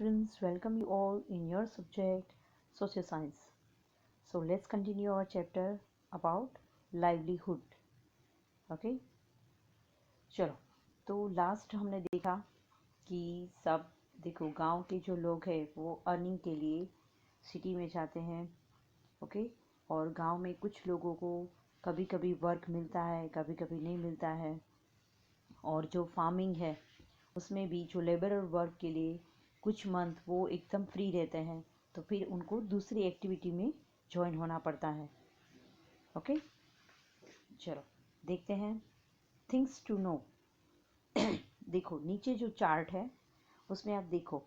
students, welcome you all in your subject social science. So let's continue our chapter about livelihood. Okay, चलो तो last हमने देखा कि सब देखो गांव के जो लोग हैं वो अर्निंग के लिए सिटी में जाते हैं. ओके, और गांव में कुछ लोगों को कभी कभी वर्क मिलता है, कभी कभी नहीं मिलता है. और जो फार्मिंग है उसमें भी जो लेबर और वर्क के लिए कुछ मंथ वो एकदम फ्री रहते हैं, तो फिर उनको दूसरी एक्टिविटी में ज्वाइन होना पड़ता है. ओके, चलो देखते हैं थिंग्स टू नो. देखो नीचे जो चार्ट है उसमें आप देखो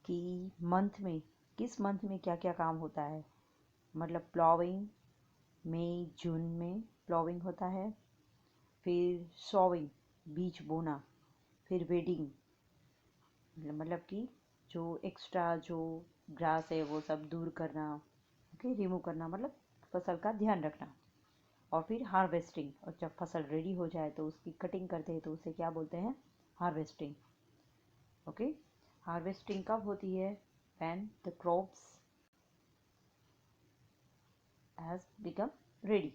कि मंथ में किस मंथ में क्या क्या काम होता है. मतलब प्लॉविंग मई जून में प्लॉविंग होता है, फिर सॉविंग बीज बोना, फिर वेडिंग मतलब कि जो एक्स्ट्रा जो ग्रास है वो सब दूर करना, ओके, रिमूव करना, मतलब फसल का ध्यान रखना. और फिर हार्वेस्टिंग, और जब फसल रेडी हो जाए तो उसकी कटिंग करते हैं तो उसे क्या बोलते हैं, हार्वेस्टिंग. ओके, हार्वेस्टिंग कब होती है, when the crops has become ready.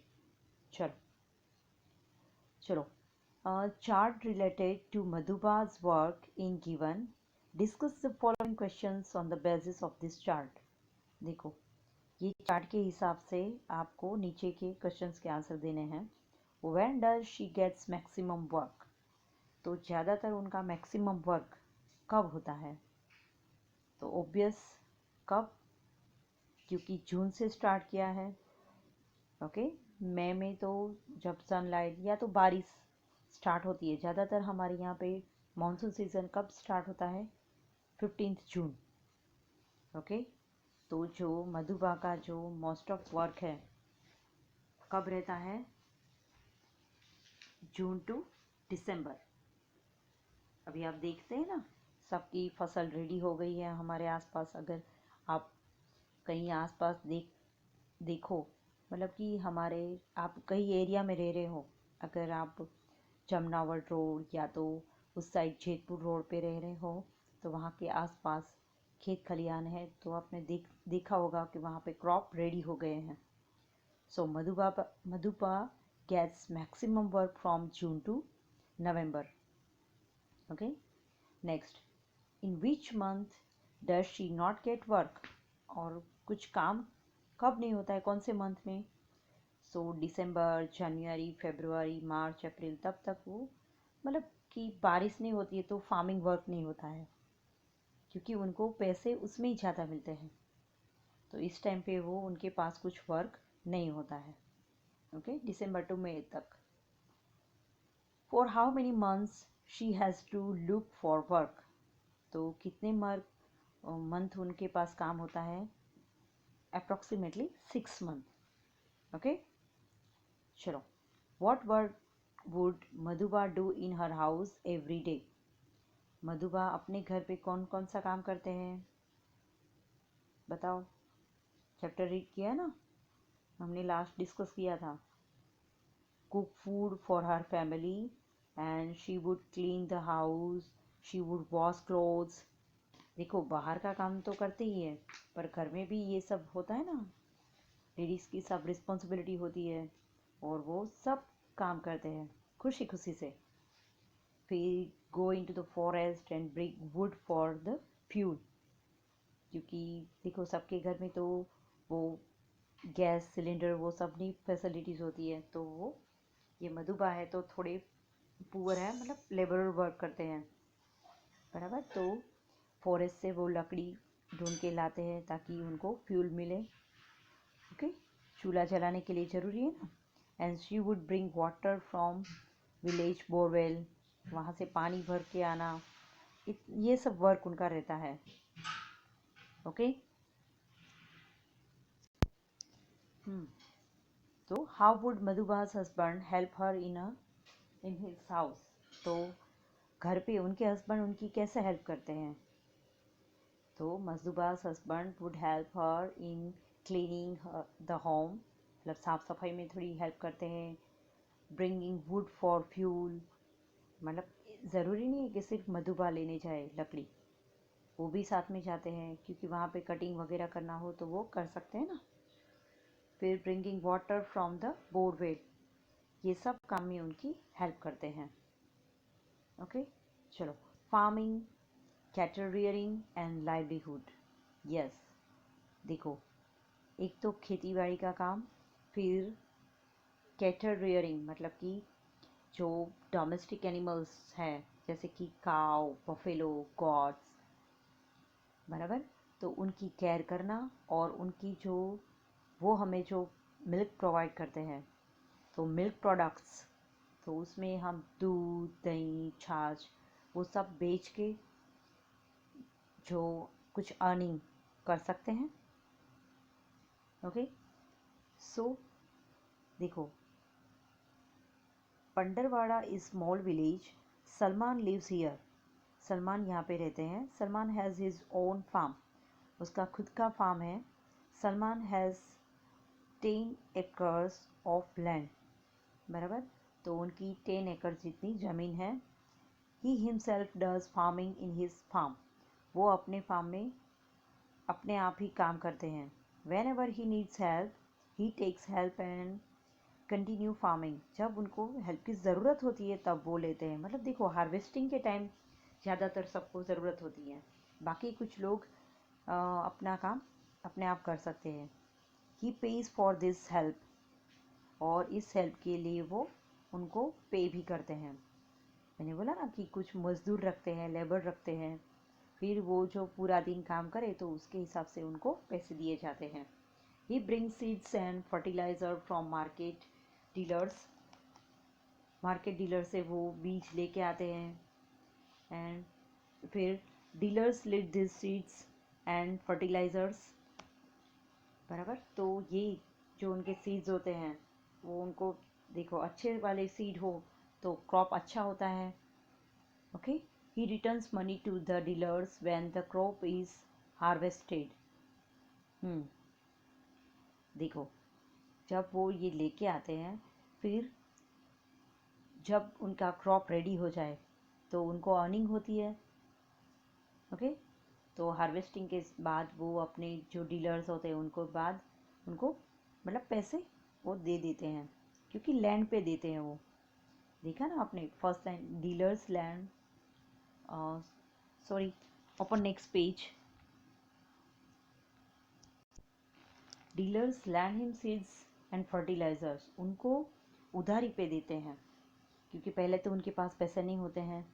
चलो चलो chart related to Madhuba's work in given. Discuss the following questions on the basis of this chart. देखो ये चार्ट के हिसाब से आपको नीचे के क्वेश्चंस के आंसर देने हैं. When does she gets maximum work? तो ज़्यादातर उनका मैक्सिमम वर्क कब होता है? तो ऑब्वियस कब, क्योंकि जून से स्टार्ट किया है. ओके, मई में तो जब सनलाइट या तो बारिश स्टार्ट होती है. ज़्यादातर हमारे यहाँ पे मानसून सीज़न कब स्टार्ट होता है, 15 जून. ओके, तो जो मधुबा का जो मोस्ट ऑफ वर्क है कब रहता है, जून टू दिसंबर. अभी आप देखते हैं ना सबकी फसल रेडी हो गई है हमारे आसपास. अगर आप कहीं आसपास देखो मतलब कि हमारे आप कई एरिया में रह रहे हो, अगर आप जमनावट रोड या तो उस साइड जेतपुर रोड पे रह रहे हो तो वहाँ के आसपास खेत खलियान है, तो आपने देखा होगा कि वहाँ पे क्रॉप रेडी हो गए हैं. So Madhupa gets maximum work from June to November. Okay, next, in which month does she not get work? और कुछ काम कब नहीं होता है, कौन से मंथ में? सो दिसंबर, जनवरी, फरवरी, मार्च, अप्रैल, तब तक वो मतलब कि बारिश नहीं होती है तो फार्मिंग वर्क नहीं होता है, क्योंकि उनको पैसे उसमें ही ज़्यादा मिलते हैं. तो इस टाइम पे वो उनके पास कुछ वर्क नहीं होता है. ओके, दिसंबर टू मई तक. For how many months she has to look for work? तो कितने मंथ उनके पास काम होता है, अप्रॉक्सीमेटली 6 मंथ. ओके, चलो, what work would Madhuba do in her house every day? मधुबा अपने घर पे कौन कौन सा काम करते हैं बताओ. चैप्टर रीड किया ना, हमने लास्ट डिस्कस किया था. Cook food for her family and she would clean the house, she would wash clothes. देखो बाहर का काम तो करते ही है, पर घर में भी ये सब होता है ना, लेडीज़ की सब रिस्पॉन्सिबिलिटी होती है और वो सब काम करते हैं खुशी खुशी से. फिर go into the forest and bring wood for the fuel, क्योंकि देखो सबके घर में तो वो गैस सिलेंडर वो सब नहीं फैसिलिटीज़ होती है. तो वो ये मधुबा है तो थोड़े पुअर है, मतलब लेबर वर्क करते हैं, बराबर. तो फॉरेस्ट से वो लकड़ी ढूंढ के लाते हैं ताकि उनको फ्यूल मिले. ओके, चूल्हा जलाने के लिए ज़रूरी है ना. And she would bring water from village borewell, वहाँ से पानी भर के आना. ये सब वर्क उनका रहता है. ओके, तो how would Madhuba's husband help her in his house? तो घर पे उनके हस्बैंड उनकी कैसे हेल्प करते हैं? तो Madhuba's husband would help her in cleaning the home, मतलब साफ़ सफाई में थोड़ी हेल्प करते हैं. ब्रिंगिंग वुड फॉर फ्यूल, मतलब ज़रूरी नहीं है कि सिर्फ मधुबा लेने जाए लकड़ी, वो भी साथ में जाते हैं, क्योंकि वहाँ पे कटिंग वगैरह करना हो तो वो कर सकते हैं ना। फिर bringing water from the borewell, ये सब काम में उनकी हेल्प करते हैं। ओके, चलो। Farming, cattle rearing and livelihood. Yes, देखो, एक तो खेती बाड़ी का काम, फिर कैटल रियरिंग मतलब कि जो डोमेस्टिक एनिमल्स हैं जैसे कि काव, बफेलो, गॉट्स, बराबर, तो उनकी केयर करना, और उनकी जो वो हमें जो मिल्क प्रोवाइड करते हैं, तो मिल्क प्रोडक्ट्स, तो उसमें हम दूध, दही, छाछ वो सब बेच के जो कुछ अर्निंग कर सकते हैं। ओके, सो देखो, Pandarwada is small village, Salman lives here. Salman यहाँ पे रहते हैं। Salman has his own farm, उसका खुद का फार्म है। Salman has 10 acres of land, बराबर, तो उनकी 10 एकड़ जितनी ज़मीन है। He himself does farming in his farm, वो अपने फार्म में अपने आप ही काम करते हैं। Whenever he needs help he takes help and continue farming, जब उनको हेल्प की ज़रूरत होती है तब वो लेते हैं। मतलब देखो, हार्वेस्टिंग के टाइम ज़्यादातर सबको ज़रूरत होती है, बाकी कुछ लोग अपना काम अपने आप कर सकते हैं। ही पेज फॉर दिस हेल्प, और इस हेल्प के लिए वो उनको पे भी करते हैं। मैंने बोला ना कि कुछ मजदूर रखते हैं, लेबर रखते हैं, फिर वो जो पूरा दिन काम करे तो उसके हिसाब से उनको पैसे दिए जाते हैं। He bring seeds and fertiliser from market dealers, market dealer से वो बीज लेके आते हैं, एंड फिर dealers lead this seeds and fertilisers, बराबर, तो ये जो उनके सीड्स होते हैं वो उनको, देखो, अच्छे वाले सीड हो तो क्रॉप अच्छा होता है। Okay, he returns money to the dealers when the crop is harvested. देखो, जब वो ये लेके आते हैं, फिर जब उनका क्रॉप रेडी हो जाए तो उनको अर्निंग होती है। ओके, तो हार्वेस्टिंग के बाद वो अपने जो डीलर्स होते हैं उनको बाद उनको मतलब पैसे वो दे देते हैं, क्योंकि लैंड पे देते हैं वो। देखा ना आपने first line, dealers lend, sorry, open next page. Dealers lend him seeds and fertilisers, उनको उधारी पे देते हैं, क्योंकि पहले तो उनके पास पैसे नहीं होते हैं,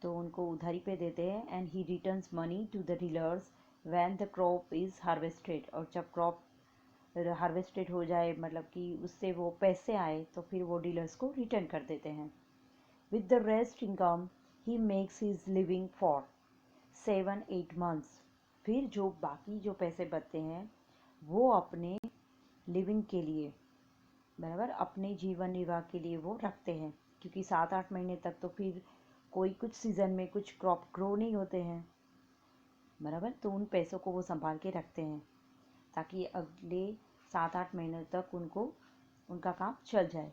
तो उनको उधारी पे देते हैं। And he returns money to the dealers when the crop is harvested, और जब क्रॉप हार्वेस्टेड हो जाए, मतलब कि उससे वो पैसे आए, तो फिर वो डीलर्स को रिटर्न कर देते हैं। With the rest income he makes his living for 7-8 months, फिर जो बाकी जो पैसे बचते हैं वो अपने लिविंग के लिए, बराबर, अपने जीवन निर्वाह के लिए वो रखते हैं, क्योंकि 7-8 महीने तक तो फिर कोई कुछ सीज़न में कुछ क्रॉप ग्रो नहीं होते हैं, बराबर, तो उन पैसों को वो संभाल के रखते हैं ताकि अगले 7-8 महीने तक उनको उनका काम चल जाए।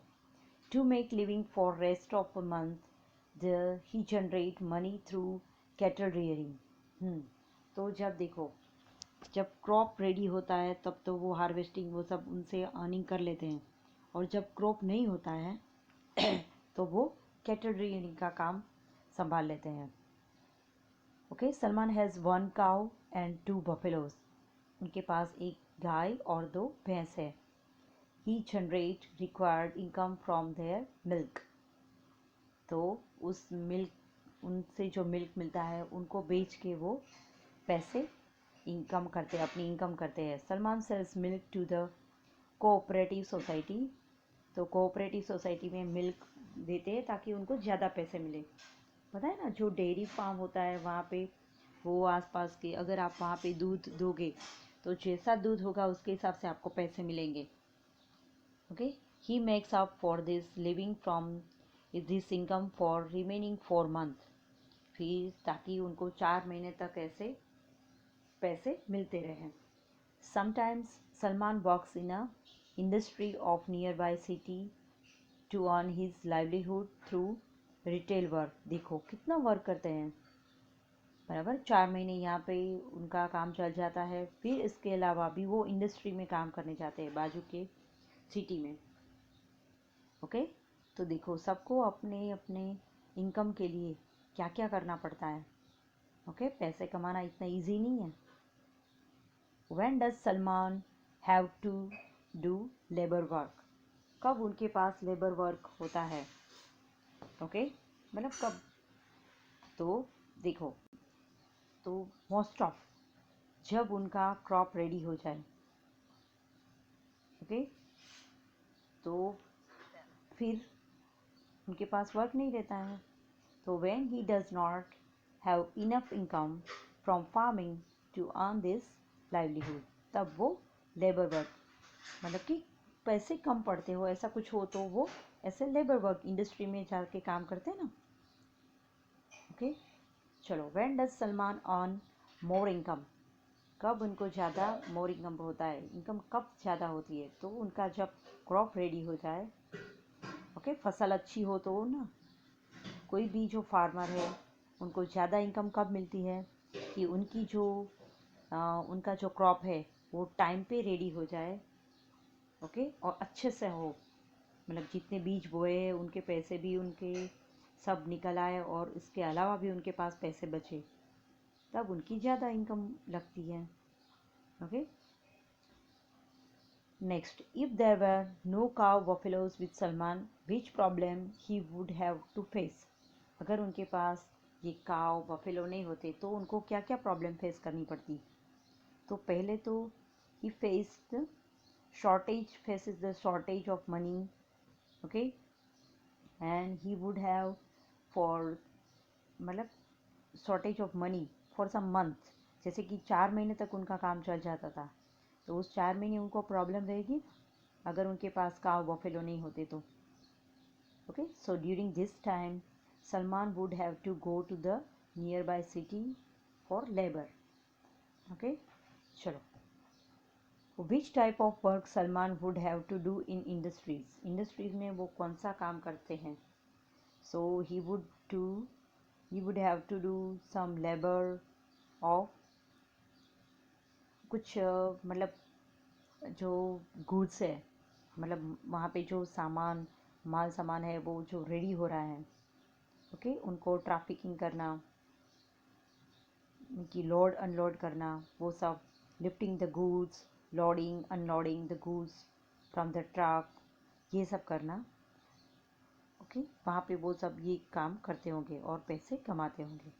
To make living for rest of a month he generate money through cattle rearing. तो जब देखो, जब क्रॉप रेडी होता है तब तो वो हार्वेस्टिंग वो सब उनसे अर्निंग कर लेते हैं, और जब क्रॉप नहीं होता है तो वो कैटल रियरिंग का काम संभाल लेते हैं। Okay, Salman has 1 cow and 2 buffaloes, उनके पास एक गाय और 2 भैंस है। He generate required income from their milk, तो उस मिल्क, उनसे जो मिल्क मिलता है उनको बेच के वो पैसे इनकम करते, अपनी इनकम करते हैं। Salman sells milk to the cooperative society, तो कोऑपरेटिव सोसाइटी में मिल्क देते हैं ताकि उनको ज़्यादा पैसे मिले। पता है ना, जो डेयरी फार्म होता है वहाँ पे वो आसपास के, अगर आप वहाँ पे दूध दोगे तो जैसा दूध होगा उसके हिसाब से आपको पैसे मिलेंगे। Okay, he makes up for this living from this income for remaining 4 month, फिर ताकि उनको 4 महीने तक ऐसे पैसे मिलते रहें। Sometimes Salman works in a industry of nearby city to earn his livelihood through retail work. देखो कितना वर्क करते हैं, बराबर 4 महीने यहाँ पे उनका काम चल जाता है, फिर इसके अलावा भी वो इंडस्ट्री में काम करने जाते हैं बाजू के सिटी में। ओके, तो देखो सबको अपने अपने इनकम के लिए क्या क्या करना पड़ता है। ओके, पैसे कमाना इतना इजी नहीं है। When does Salman have to do labour work? कब उनके पास लेबर वर्क होता है? ओके, मतलब कब? तो देखो, तो मोस्ट ऑफ जब उनका क्रॉप रेडी हो जाए। ओके, तो फिर उनके पास वर्क नहीं रहता है। तो when he does not have enough income from farming to earn this livelihood, तब वो लेबर वर्क, मतलब कि पैसे कम पड़ते हो ऐसा कुछ हो तो वो ऐसे लेबर वर्क इंडस्ट्री में जाके काम करते हैं ना। ओके, चलो, when does Salman earn more income? कब उनको ज़्यादा मोर इनकम होता है? इनकम कब ज़्यादा होती है? तो उनका जब क्रॉप रेडी हो जाए। ओके, फसल अच्छी हो तो ना, कोई भी जो फार्मर है उनको ज़्यादा इनकम कब मिलती है? कि उनकी जो उनका जो क्रॉप है वो टाइम पे रेडी हो जाए। ओके, और अच्छे से हो, मतलब जितने बीज बोए हैं उनके पैसे भी उनके सब निकल आए और इसके अलावा भी उनके पास पैसे बचे, तब उनकी ज़्यादा इनकम लगती है। Okay, next, if there were no cow buffaloes with Salman, which problem he would have to face? अगर उनके पास ये काव बफेलो नहीं होते तो उनको क्या क्या प्रॉब्लम फेस करनी पड़ती? तो पहले तो he faced faces the shortage of money. Okay, and he would have for मतलब shortage of money for some months, जैसे कि 4 महीने तक उनका काम चल जाता था, तो उस 4 महीने उनको प्रॉब्लम रहेगी अगर उनके पास काव बफेलो नहीं होते तो। Okay, so during this time Salman would have to go to the nearby city for labour. Okay, चलो, which type of work Salman would have to do in industries? Industries में वो कौन सा काम करते हैं? So he would have to do some labour of कुछ मतलब जो गुड्स है, मतलब वहाँ पे जो माल सामान है वो जो रेडी हो रहा है। ओके, उनको ट्रैफिकिंग करना, उनकी लोड अनलोड करना, वो सब, lifting the goods, loading unloading the goods from the truck, ये सब करना। ओके, वहाँ पे वो सब ये काम करते होंगे और पैसे कमाते होंगे।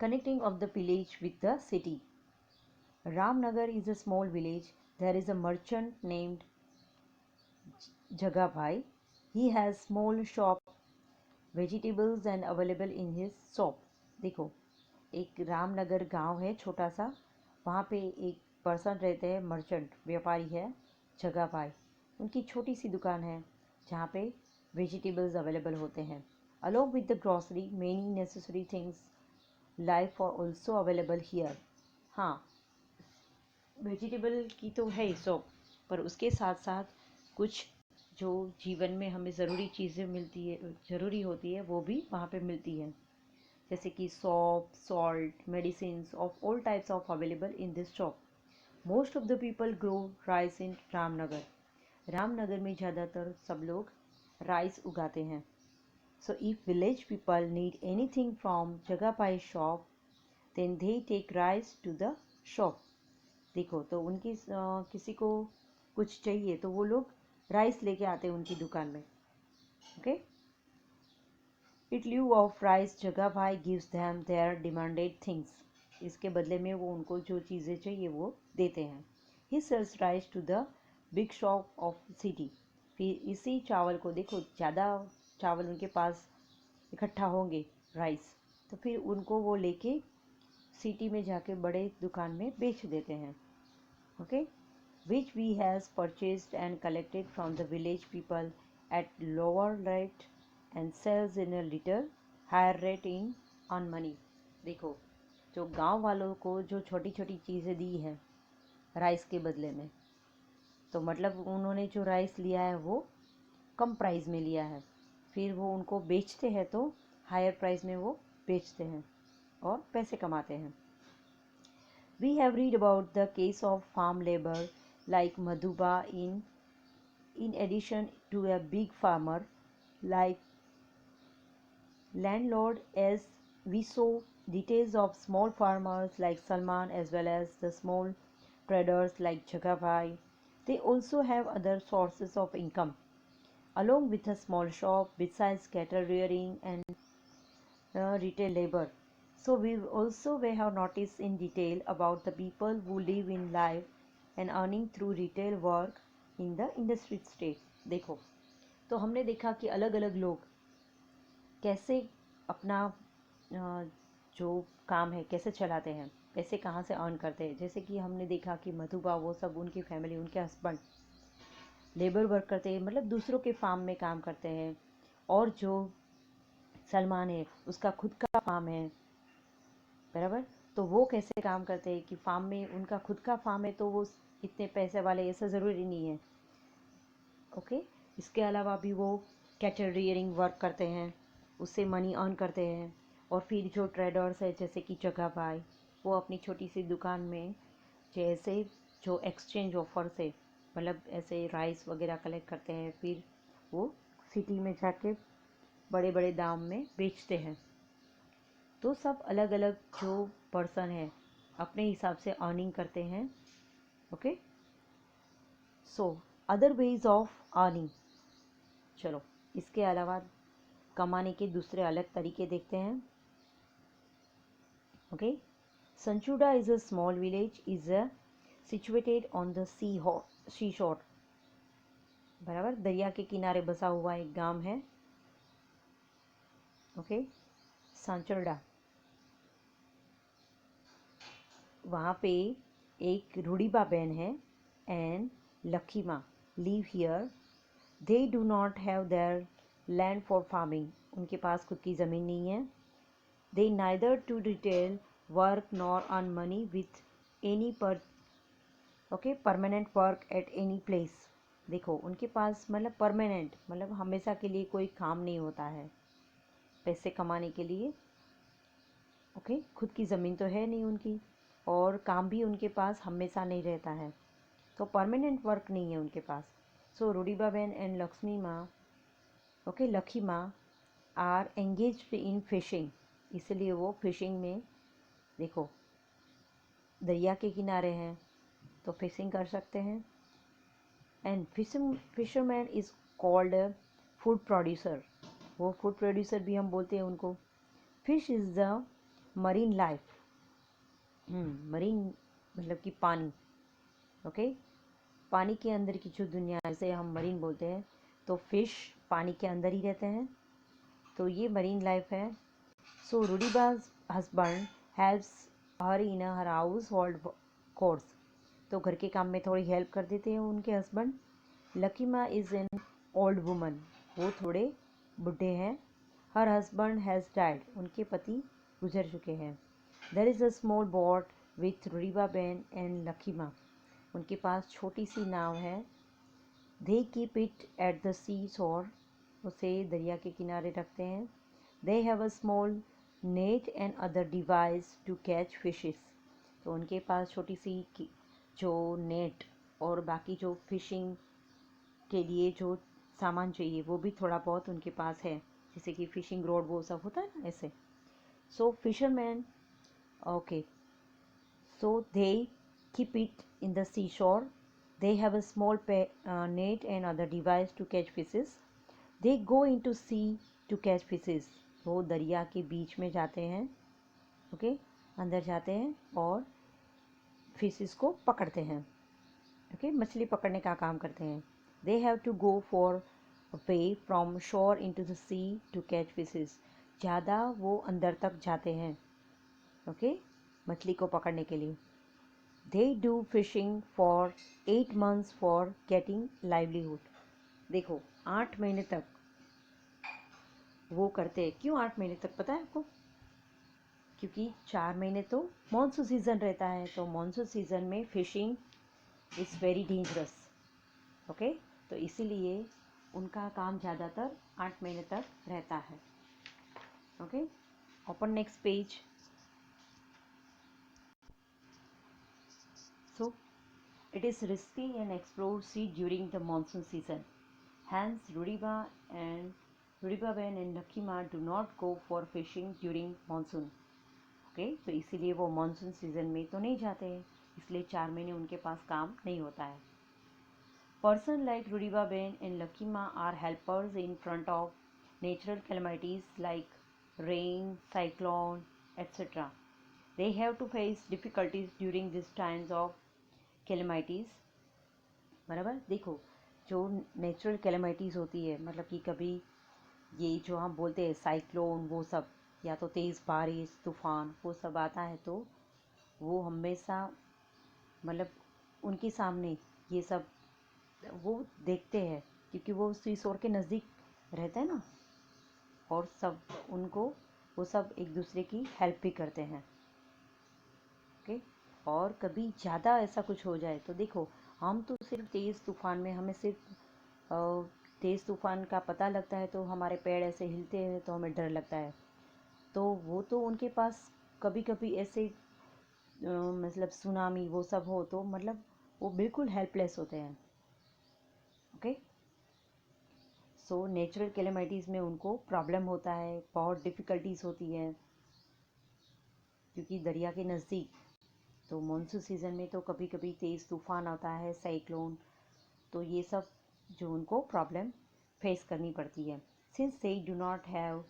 Connecting of the village with the city. Ramnagar is a small village. There is a merchant named Jagabhai. He has small shop, vegetables and available in his shop. देखो, एक रामनगर गांव है छोटा सा, वहाँ पे एक पर्सन रहते हैं, मर्चेंट व्यापारी है, जगाभाई। उनकी छोटी सी दुकान है जहाँ पे वेजिटेबल्स अवेलेबल होते हैं। Along with the grocery, many necessary things life are also available here. हाँ, वेजिटेबल की तो है ही शॉप, पर उसके साथ साथ कुछ जो जीवन में हमें ज़रूरी चीज़ें मिलती है, ज़रूरी होती है, वो भी वहाँ पे मिलती है, जैसे कि soap, salt, medicine of all types of available in this shop. Most of the people grow rice in Ramnagar. Ramnagar में ज़्यादातर सब लोग राइस उगाते हैं। So if village people need anything from Jagabhai shop, then they take rice to the shop. देखो, तो उनकी किसी को कुछ चाहिए तो वो लोग राइस लेके आते हैं उनकी दुकान में। Okay, it lieu of rice Jagabhai gives them their demanded things. इसके बदले में वो उनको जो चीज़ें चाहिए वो देते हैं। He sells rice to the big shop of city. फिर इसी चावल को, देखो ज़्यादा चावल उनके पास इकट्ठा होंगे राइस, तो फिर उनको वो लेके सिटी में जाके बड़े दुकान में बेच देते हैं। Okay, which we has purchased and collected from the village people at lower rate and sells in a little higher rate in on money. देखो, जो गांव वालों को जो छोटी छोटी चीज़ें दी है राइस के बदले में, तो मतलब उन्होंने जो राइस लिया है वो कम प्राइस में लिया है, फिर वो उनको बेचते हैं तो हायर प्राइस में वो बेचते हैं। और पैसे कमाते हैं। We have read about the case of farm labor like Madhuba in addition to a big farmer like landlord, as we saw details of small farmers like Salman as well as the small traders like Jagabhai. They also have other sources of income along with a small shop besides cattle rearing and retail labor. So we have noticed in detail about the people who live in life and earning through retail work in the industry state. देखो, तो हमने देखा कि अलग अलग लोग कैसे अपना जो काम है कैसे चलाते हैं, पैसे कहाँ से अर्न करते हैं। जैसे कि हमने देखा कि मधुबा वो सब उनकी फैमिली, उनके हस्बैंड लेबर वर्क करते हैं, मतलब दूसरों के फार्म में काम करते हैं। और जो सलमान है उसका खुद का फार्म है, बराबर। तो वो कैसे काम करते हैं कि फार्म में, उनका खुद का फार्म है तो वो इतने पैसे वाले, ऐसा ज़रूरी नहीं है। ओके, इसके अलावा भी वो कैटल रियरिंग वर्क करते हैं, उससे मनी अर्न करते हैं। और फिर जो ट्रेडर्स है जैसे कि जगह भाई, वो अपनी छोटी सी दुकान में जैसे जो एक्सचेंज ऑफर से, मतलब ऐसे राइस वगैरह कलेक्ट करते हैं, फिर वो सिटी में जाके बड़े बड़े दाम में बेचते हैं। तो सब अलग अलग जो पर्सन है अपने हिसाब से अर्निंग करते हैं। Okay, so other ways of earning. चलो, इसके अलावा कमाने के दूसरे अलग तरीके देखते हैं। Okay, Sanchuda is a small village, is a situated on the sea shore, बराबर, दरिया के किनारे बसा हुआ एक गांव है। ओके, सांचुडा, वहाँ पे एक रूढ़ीबा बहन है and Lakhima live here. They do not have their land for farming, उनके पास खुद की ज़मीन नहीं है। They neither to retail work nor earn money with any permanent work at any place. देखो, उनके पास मतलब परमानेंट, मतलब हमेशा के लिए कोई काम नहीं होता है पैसे कमाने के लिए। ओके, खुद की ज़मीन तो है नहीं उनकी, और काम भी उनके पास हमेशा नहीं रहता है, तो परमानेंट वर्क नहीं है उनके पास। सो रूडीबा बेन एंड लक्ष्मी माँ, ओके, लखी माँ आर एंगेज्ड इन फिशिंग, इसलिए वो फिशिंग में, देखो दरिया के किनारे हैं तो फिशिंग कर सकते हैं। And fisherman is called food producer, वो फूड प्रोड्यूसर भी हम बोलते हैं उनको। Fish is the marine life, marine मतलब कि पानी। ओके, पानी के अंदर की जो दुनिया, जैसे हम मरीन बोलते हैं, तो फिश पानी के अंदर ही रहते हैं, तो ये मरीन लाइफ है। सो रूडीबाज हस्बैंड हेल्प्स हर इन हर हाउस होल्ड कोर्स, तो घर के काम में थोड़ी हेल्प कर देते हैं उनके husband. Lakima is an old woman, वो थोड़े बुढ़े हैं। हर हस्बैंड हैज़ डाइड, उनके पति गुजर चुके हैं। There is a small boat with Rudiba Ben and Lakima, उनके पास छोटी सी नाव है। They keep it at the sea shore, उसे दरिया के किनारे रखते हैं। They have a small net and other device to catch fishes, तो उनके पास छोटी सी जो नेट और बाकी जो फिशिंग के लिए जो सामान चाहिए वो भी थोड़ा बहुत उनके पास है, जैसे कि फिशिंग रोड वो सब होता है ना, ऐसे। So fisherman, okay, so they keep it in the seashore. They have a small net and other device to catch fishes. They go into sea to catch fishes. वो दरिया के बीच में जाते हैं, ओके, अंदर जाते हैं और फिशेस को पकड़ते हैं। ओके, मछली पकड़ने का काम करते हैं। They have to go for a way from shore into the sea to catch fishes. ज़्यादा वो अंदर तक जाते हैं, ओके, मछली को पकड़ने के लिए। They do fishing for 8 months for getting livelihood. देखो, 8 महीने तक वो करते हैं। क्यों 8 महीने तक, पता है आपको? क्योंकि 4 महीने तो मॉनसून सीज़न रहता है, तो मॉनसून सीज़न में fishing is very dangerous. Okay, तो इसीलिए उनका काम ज़्यादातर 8 महीने तक रहता है। Okay, open next page. It is risky and explode sea during the monsoon season. Hence, Rudiba Ben and Nakima do not go for fishing during monsoon. Okay, तो इसीलिए वो मानसून सीजन में तो नहीं जाते हैं, इसलिए 4 महीने उनके पास काम नहीं होता है. Person like Rudiba Ben and Lakima are helpers in front of natural calamities like rain, cyclone, etc. They have to face difficulties during these times of calamities. बराबर, देखो जो नेचुरल कैलेमिटीज़ होती है, मतलब कि कभी ये जो हम बोलते हैं साइक्लोन, वो सब, या तो तेज़ बारिश, तूफान, वो सब आता है, तो वो हमेशा मतलब उनके सामने ये सब वो देखते हैं, क्योंकि वो सी शोर के नज़दीक रहते हैं ना, और सब उनको वो सब एक दूसरे की हेल्प भी करते हैं. ओके, और कभी ज़्यादा ऐसा कुछ हो जाए तो देखो, हम तो सिर्फ तेज़ तूफान में हमें सिर्फ तेज़ तूफान का पता लगता है, तो हमारे पेड़ ऐसे हिलते हैं तो हमें डर लगता है. तो वो तो उनके पास कभी कभी ऐसे मतलब सुनामी वो सब हो तो मतलब वो बिल्कुल हेल्पलेस होते हैं. ओके, सो नेचुरल कैलेमिटीज़ में उनको प्रॉब्लम होता है, बहुत डिफ़िकल्टीज़ होती है, क्योंकि दरिया के नज़दीक. तो मानसून सीज़न में तो कभी कभी तेज़ तूफान आता है, साइक्लोन, तो ये सब जो उनको प्रॉब्लम फेस करनी पड़ती है. Since they do not have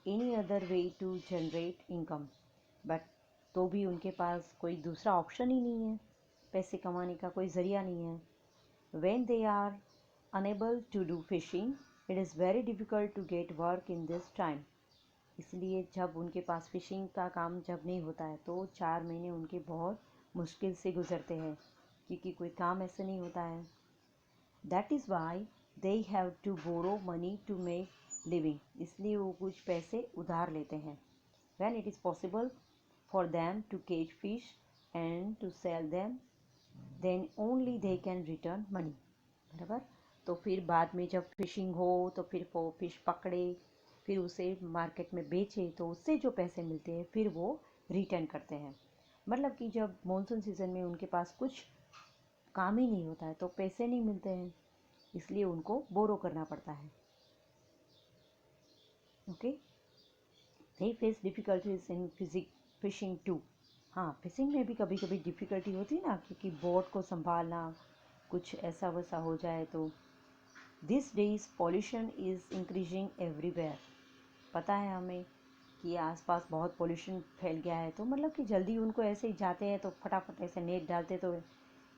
any other way to generate income, but तो भी उनके पास कोई दूसरा ऑप्शन ही नहीं है, पैसे कमाने का कोई ज़रिया नहीं है. When they are unable to do fishing, it is very difficult to get work in this time. इसलिए जब उनके पास फिशिंग का काम जब नहीं होता है, तो 4 महीने उनके बहुत मुश्किल से गुजरते हैं, क्योंकि कोई काम ऐसे नहीं होता है. That is why they have to borrow money to make living. इसलिए वो कुछ पैसे उधार लेते हैं. When it is possible for them to catch fish and to sell them, then only they can return money. बराबर, तो फिर बाद में जब फिशिंग हो तो फिर वो फिश पकड़े, फिर उसे मार्केट में बेचे, तो उससे जो पैसे मिलते हैं फिर वो रिटर्न करते हैं. मतलब कि जब मानसून सीज़न में उनके पास कुछ काम ही नहीं होता है तो पैसे नहीं मिलते हैं, इसलिए उनको बोरो करना पड़ता है. Okay, they face difficulties in fishing too. हाँ, फिशिंग में भी कभी कभी डिफ़िकल्टी होती है ना, क्योंकि बोट को संभालना, कुछ ऐसा वैसा हो जाए तो. This days pollution is increasing everywhere. पता है हमें कि आसपास बहुत पॉल्यूशन फैल गया है, तो मतलब कि जल्दी उनको ऐसे ही जाते हैं तो फटाफट ऐसे नेट डालते तो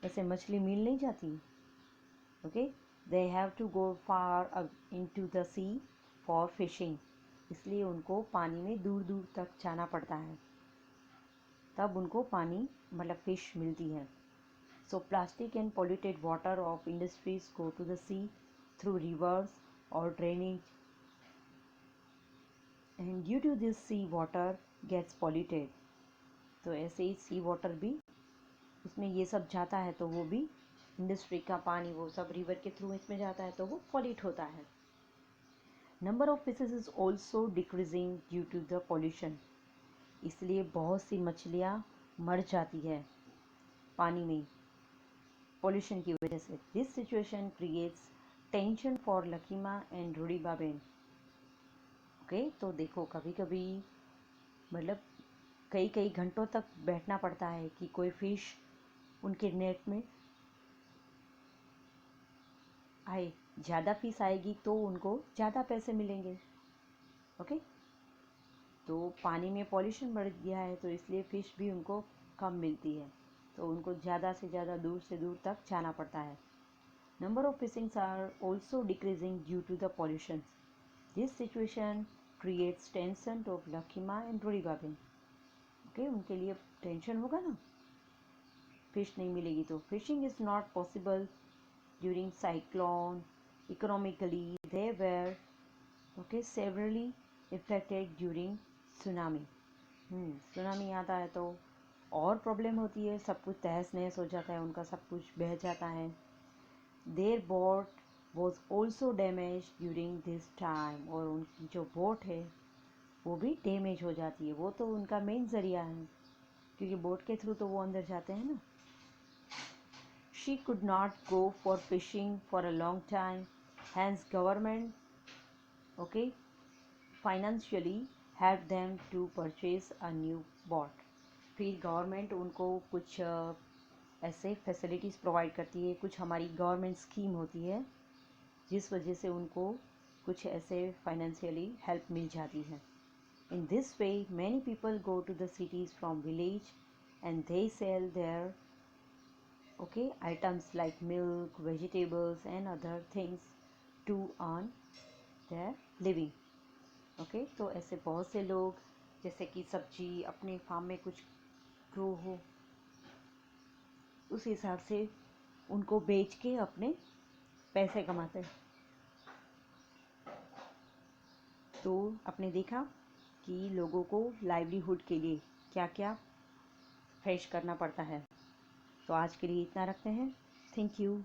ऐसे मछली मिल नहीं जाती. Okay, they have to go far into the sea for fishing. इसलिए उनको पानी में दूर दूर तक जाना पड़ता है, तब उनको पानी मतलब फ़िश मिलती है. So plastic and polluted water of industries go to the sea through rivers or drainage, and due to this sea water gets polluted. तो ऐसे ही सी वाटर भी उसमें ये सब जाता है, तो वो भी इंडस्ट्री का पानी वो सब रिवर के थ्रू इसमें जाता है, तो वो पॉल्यूट होता है. Number of fishes is also decreasing due to the pollution. इसलिए बहुत सी मछलियाँ मर जाती है पानी में पॉल्यूशन की वजह से. This situation creates tension for Lakima and Rudiba Ben. Okay, तो देखो कभी कभी मतलब कई कई घंटों तक बैठना पड़ता है कि कोई फिश उनके नेट में आए. ज़्यादा फिश आएगी तो उनको ज़्यादा पैसे मिलेंगे. ओके, तो पानी में पॉल्यूशन बढ़ गया है, तो इसलिए फ़िश भी उनको कम मिलती है, तो उनको ज़्यादा से ज़्यादा दूर से दूर तक जाना पड़ता है. Number of fishings are also decreasing due to the pollution. This situation creates tension to Lakima and Rudiba Ben. Okay, उनके लिए टेंशन होगा ना, फिश नहीं मिलेगी तो. Fishing is not possible during cyclone. Economically they were okay severely affected during tsunami. Tsunami आता है तो और प्रॉब्लम होती है, सब कुछ तहस नहस हो जाता है, उनका सब कुछ बह जाता है. Their boat was also damage during this time. और उनकी जो बोट है वो भी डैमेज हो जाती है. वो तो उनका मेन ज़रिया है, क्योंकि बोट के थ्रू तो वो अंदर जाते हैं ना. she could not go for fishing for a long time. Hence government, okay, financially help them to purchase a new boat. फिर गवर्नमेंट उनको कुछ ऐसे फैसिलिटीज़ प्रोवाइड करती है, कुछ हमारी गवर्नमेंट स्कीम होती है जिस वजह से उनको कुछ ऐसे फाइनेंशियली हेल्प मिल जाती है. In this way, many people go to the cities from village and they sell their items like milk, vegetables and other things to earn their living. तो ऐसे बहुत से लोग जैसे कि सब्जी अपने फार्म में कुछ ग्रो हो उस हिसाब से उनको बेच के अपने पैसे कमाते हैं. तो आपने देखा कि लोगों को लाइवलीहुड के लिए क्या क्या फेस करना पड़ता है. तो आज के लिए इतना रखते हैं. Thank you.